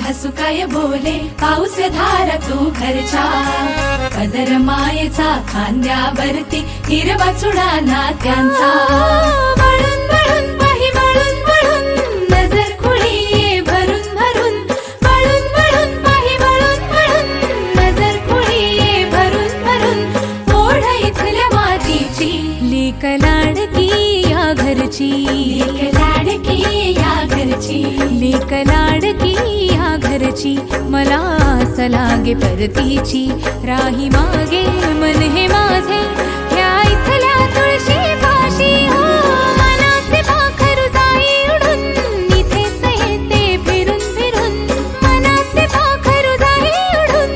हसू काय बोले पाऊस धारा तू घरच्या पदर मायेचा खांद्यावरती हिरवा चुडा नात्यांचा वळून वळून पाही वळून वळून नजर खुळी ये भरून भरून वळून वळून पाही वळून वळून नजर खुळी ये भरून भरून ओढ इथल्या मातीची लेक लाडकी या घरची लेक लाडकी या घरची लेक लाडकी या घरची मला आस लागे परतीची राही मागे मन हे माझे ह्या इथल्या तुळशी पाशी हो मनाचे पाखरू जाई उडून इथेच येते फिरून फिरून मनाचे पाखरू जाई उडून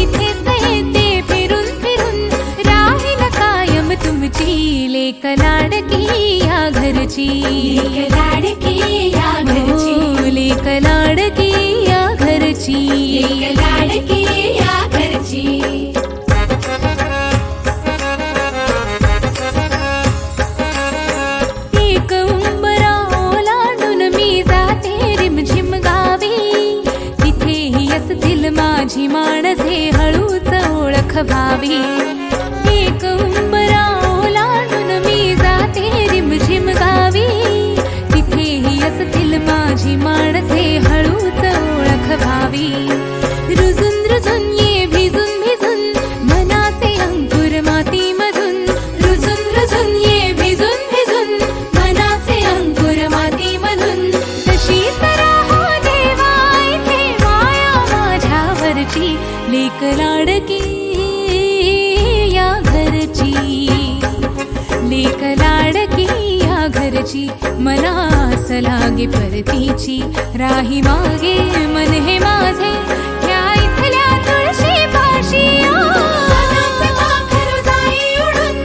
इथेच येते फिरून फिरून राहील कायम तुमची लेक लाडकी या घरची लेक लाडकी या घरची लेक लाडकी या घरची लेक लाडकी या घरची एक उंबरा ओलांडून मी जाते रिमझिम गावी तिथेही असतील माझी माणसे हळूच ओळख व्हावी एक उंबरा ओलांडून मी जाते रिमझिम गावी तिथेही असतील माझी माणसे हळूच ओळख व्हावी रुजून रुजून ये भिजून भिजून मनाचे अंकुर मातीमधून रुजून रुजून ये भिजून भिजून मनाचे अंकुर मातीमधून तशी राहो देवा इथे माया माझ्यावरची लेक लाडकी या घरची लेक लाडकी या घरची मला आस लागे परतीची राही मागे मन हे माझे ह्या इथल्या तुळशी पाशी मनाचे पाखरू जाई उडून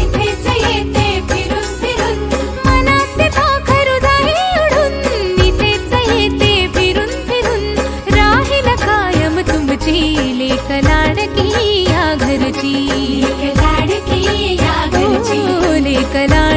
इथेच येते फिरून फिरून मनाचे पाखरू जाई उडून इथेच येते फिरून फिरून राहील कायम तुमची लेक लाडकी या घरची लेक लाडकी या घरची लेक लाडकी